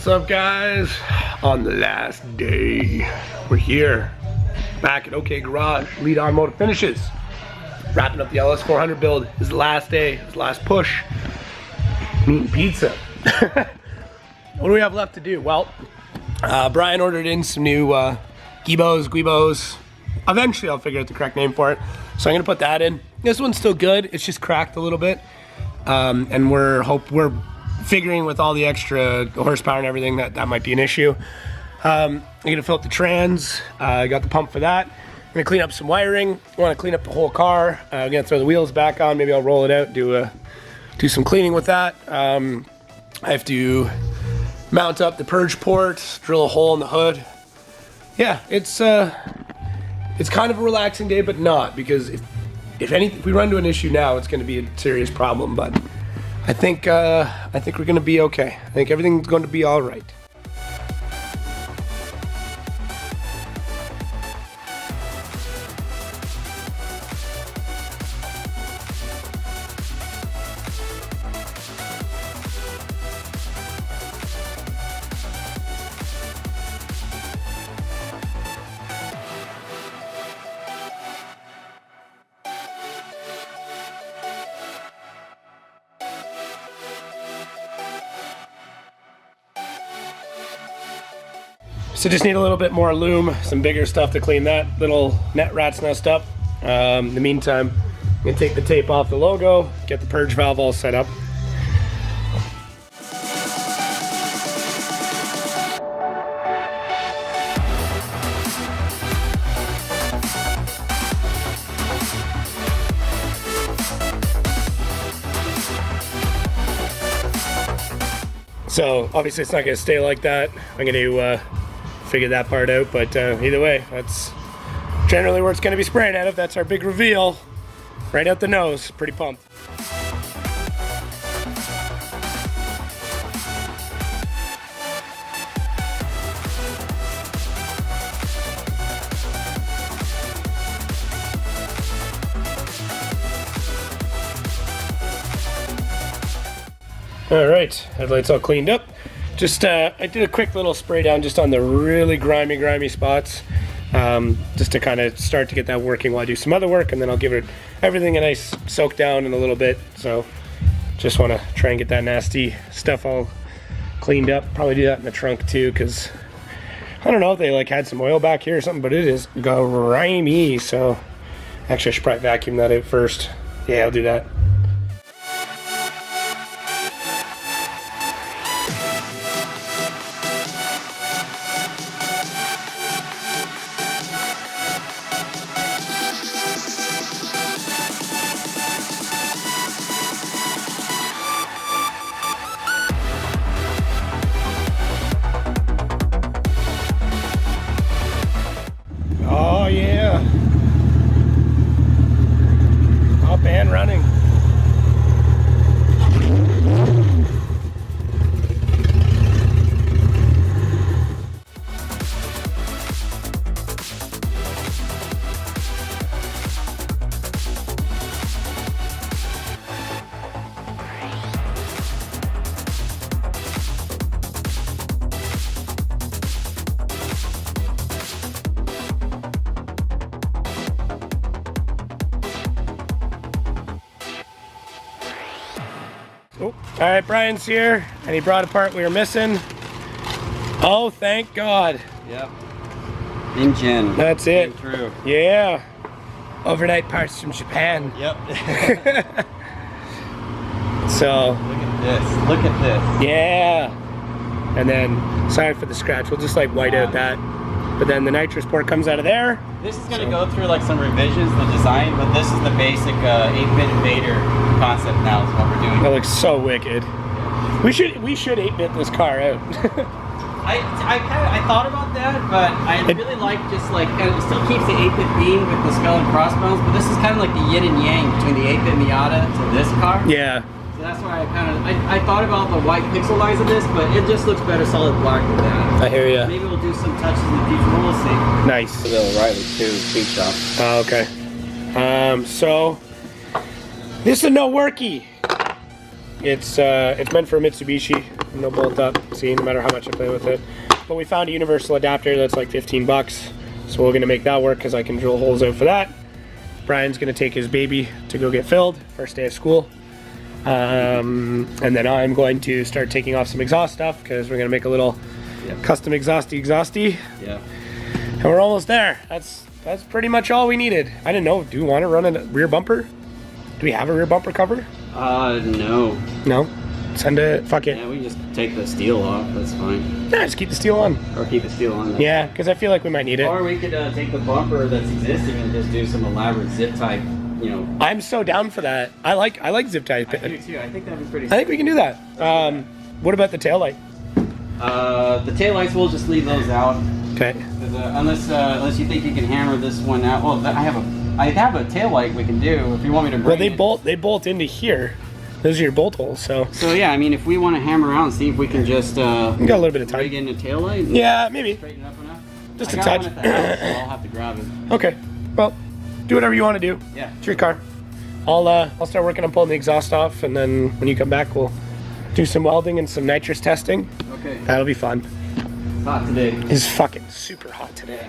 What's up, guys? On the last day, we're here back at OK Garage, Lead Automotive Finishes, wrapping up the LS400 build. His last day, his last push. Meat and pizza. What do we have left to do? Well, Brian ordered in some new Guibos. Eventually I'll figure out the correct name for it, so I'm gonna put that in. This one's still good, it's just cracked a little bit, and we're figuring with all the extra horsepower and everything that might be an issue. I'm gonna fill up the trans. I got the pump for that. I'm gonna clean up some wiring. I want to clean up the whole car. I'm gonna throw the wheels back on. Maybe I'll roll it out, do some cleaning with that. I have to mount up the purge port, drill a hole in the hood. Yeah, it's kind of a relaxing day, but not, because if we run into an issue now, it's going to be a serious problem. But I think we're going to be okay. I think everything's going to be all right. So just need a little bit more loom, some bigger stuff to clean that little net rat's nest up. In the meantime, I'm gonna take the tape off the logo, get the purge valve all set up. So obviously it's not gonna stay like that. I'm gonna figure that part out, but either way, that's generally where it's going to be sprayed out of. That's our big reveal, right out the nose. Pretty pumped. All right, headlights all cleaned up. Just I did a quick little spray down just on the really grimy spots, just to kind of start to get that working while I do some other work, and then I'll give it everything a nice soak down in a little bit. So just want to try and get that nasty stuff all cleaned up. Probably do that in the trunk too, because I don't know if they like had some oil back here or something, but it is grimy. So actually I should probably vacuum that out first. Yeah, I'll do that. Oh yeah, up and running. Oh, all right, Brian's here, and he brought a part we were missing. Oh, thank God. Yep. Engine. That's it. Came through. Yeah. Overnight parts from Japan. Yep. So. Look at this. Look at this. Yeah. And then, sorry for the scratch. We'll just like white out that. But then the nitrous port comes out of there. This is going to go through like some revisions, the design, but this is the basic 8-bit invader concept now is what we're doing. That looks so wicked. We should 8-bit this car out. I thought about that, but I really like just like, it still keeps the 8-bit theme with the skull and crossbones, but this is kind of like the yin and yang between the 8-bit Miata to this car. Yeah. So that's why I thought about the white pixel lines of this, but it just looks better solid black with that. I hear ya. Maybe we'll do some touches in the future, we'll see. Nice. A little Riley too, cheap shop. Oh, okay. So this is no worky. It's meant for a Mitsubishi. no bolt up, see, no matter how much I play with it. But we found a universal adapter that's like 15 bucks. So we're gonna make that work because I can drill holes out for that. Brian's gonna take his baby to go get filled, first day of school. And then I'm going to start taking off some exhaust stuff because we're gonna make a little custom exhausty. Yeah. And we're almost there. That's pretty much all we needed. I didn't know, do you want to run a rear bumper? Do we have a rear bumper cover? No. No? Send it, fuck it. Yeah, we can just take the steel off, that's fine. Nah, just keep the steel on. Or keep the steel on. Yeah, because I feel like we might need it. Or we could take the bumper that's existing and just do some elaborate zip tie, you know. I'm so down for that. I like zip ties. I do too, I think that'd be pretty I think we can do that. What about the taillight? The taillights, we'll just leave those out. Okay. Unless you think you can hammer this one out. Well, I have a taillight we can do if you want me to bring Well, they bolt into here. Those are your bolt holes, so. So yeah, I mean, if we want to hammer out and see if we can just we got a little bit of time. rig in the taillight. Yeah, maybe. Straighten it up enough. Just I a got touch. one at the house, so I'll have to grab it. Okay. Well, do whatever you want to do. Yeah. It's your car. I'll start working on pulling the exhaust off, and then when you come back, we'll do some welding and some nitrous testing. Okay. That'll be fun. It's hot today. It's fucking super hot today.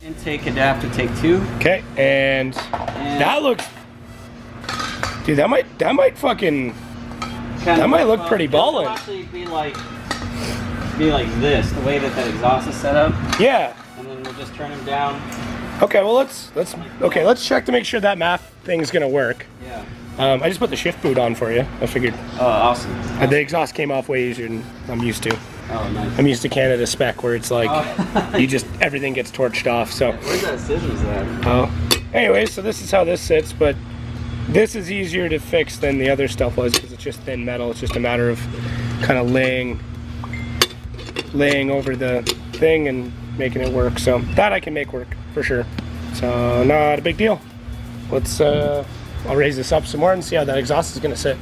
Intake adapter, take 2. Okay, and that looks, dude. That might fucking. That might look pretty ballin'. It'll actually be like this, the way that exhaust is set up. Yeah. And then we'll just turn them down. Okay, well let's check to make sure that math thing's gonna work. Yeah. I just put the shift boot on for you. I figured. Oh, awesome. The exhaust came off way easier than I'm used to. Oh, nice. I'm used to Canada spec where it's like everything gets torched off. So. Where's that scissors at? Oh. Anyway, so this is how this sits, but this is easier to fix than the other stuff was because it's just thin metal. It's just a matter of kind of laying over the thing and making it work. So that I can make work for sure. So not a big deal. Let's I'll raise this up some more and see how that exhaust is gonna sit.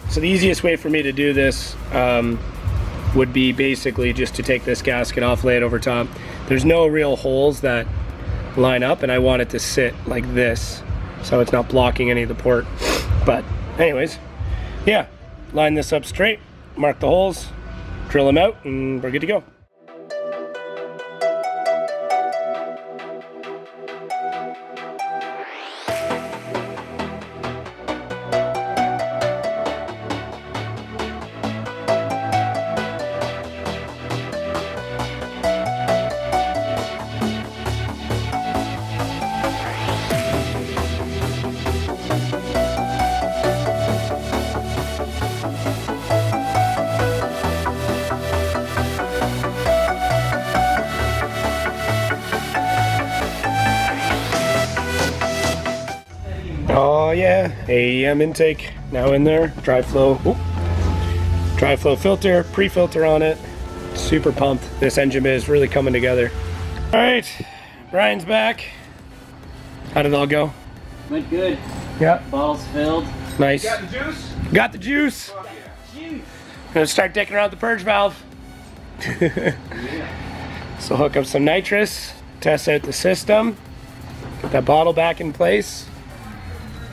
So the easiest way for me to do this would be basically just to take this gasket off, lay it over top. There's no real holes that line up, and I want it to sit like this so it's not blocking any of the port. But anyways, yeah, line this up straight, mark the holes, drill them out, and we're good to go. Oh yeah, AEM intake now in there. Dry flow filter, pre-filter on it. Super pumped. This engine is really coming together. All right, Brian's back. How did it all go? Went good. Yeah. Bottle's filled. Nice. Got the juice? Got the juice. Juice. Gonna start dicking around the purge valve. So hook up some nitrous, test out the system, get that bottle back in place.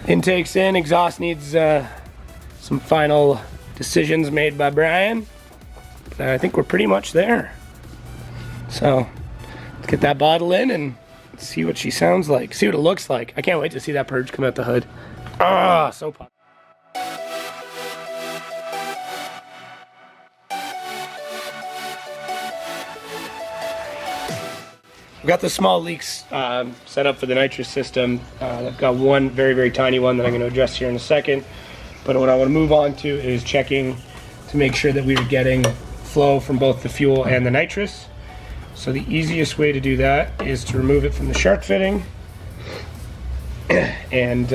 Intake's in, exhaust needs some final decisions made by Brian. But I think we're pretty much there. So let's get that bottle in and see what she sounds like, see what it looks like. I can't wait to see that purge come out the hood. Ah, so pumped. We've got the small leaks set up for the nitrous system. I've got one very, very tiny one that I'm going to address here in a second. But what I want to move on to is checking to make sure that we are getting flow from both the fuel and the nitrous. So the easiest way to do that is to remove it from the shark fitting and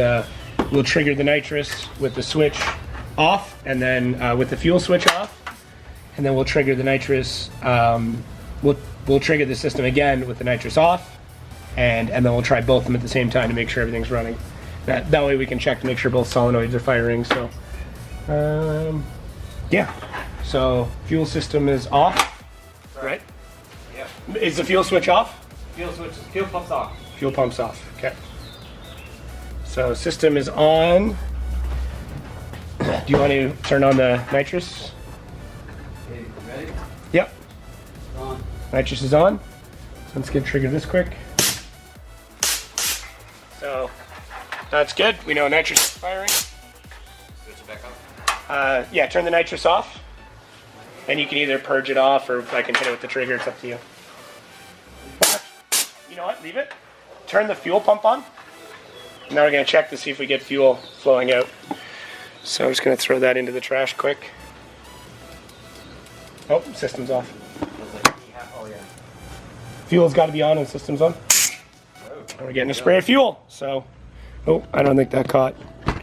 we'll trigger the nitrous with the switch off, and then with the fuel switch off, and then we'll trigger the nitrous. We'll trigger the system again with the nitrous off, and then we'll try both of them at the same time to make sure everything's running. That way we can check to make sure both solenoids are firing. So, yeah. So fuel system is off, right? Yeah. Is the fuel switch off? Fuel pump's off. Fuel pump's off. Okay. So system is on. Do you want to turn on the nitrous? Okay, ready? Yep. On. Nitrous is on. So let's get trigger this quick. So that's good. We know nitrous is firing. Switch it back on. Yeah, turn the nitrous off. And you can either purge it off, or I can hit it with the trigger. It's up to you. You know what? Leave it. Turn the fuel pump on. Now we're going to check to see if we get fuel flowing out. So I'm just going to throw that into the trash quick. Oh, system's off. Oh yeah. Fuel's got to be on and system's on. And we're getting a spray of fuel. So, oh, I don't think that caught. Try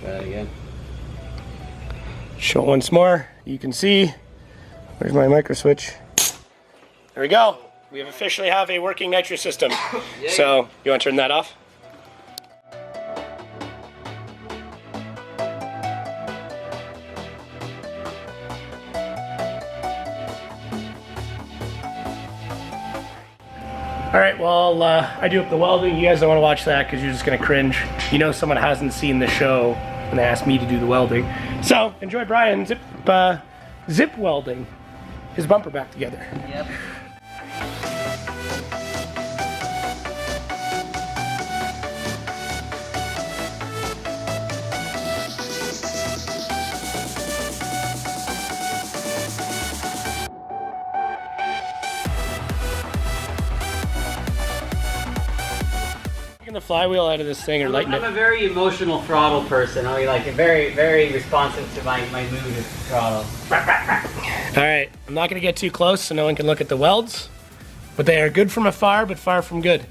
that again. Show it once more. You can see. Where's my micro switch? There we go. We have officially have a working nitrous system. So, you want to turn that off? All right, well, I do up the welding. You guys don't want to watch that because you're just going to cringe. You know someone hasn't seen the show when they asked me to do the welding. So, enjoy Brian zip welding his bumper back together. Yep. The flywheel out of this thing or lighten I'm it. a very emotional throttle person. I'm like very, very responsive to my mood of throttle. All right, I'm not gonna get too close so no one can look at the welds, but they are good from afar, but far from good.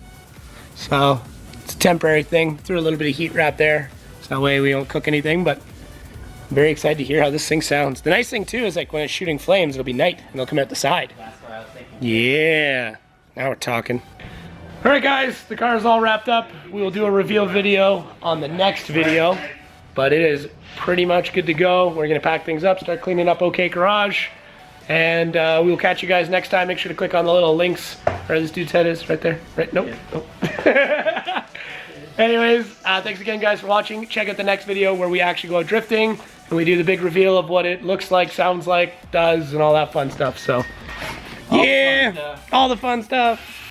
So it's a temporary thing. Threw a little bit of heat wrap there, so that way we don't cook anything, but I'm very excited to hear how this thing sounds. The nice thing too is like when it's shooting flames, it'll be night and they'll come out the side. That's what I was thinking. Yeah, now we're talking. All right, guys, the car is all wrapped up. We will do a reveal video on the next video, but it is pretty much good to go. We're gonna pack things up, start cleaning up OK Garage, and we will catch you guys next time. Make sure to click on the little links where this dude's head is, right there. Right? Nope. Nope. Anyways, thanks again, guys, for watching. Check out the next video where we actually go drifting and we do the big reveal of what it looks like, sounds like, does, and all that fun stuff. So, yeah, all the fun stuff.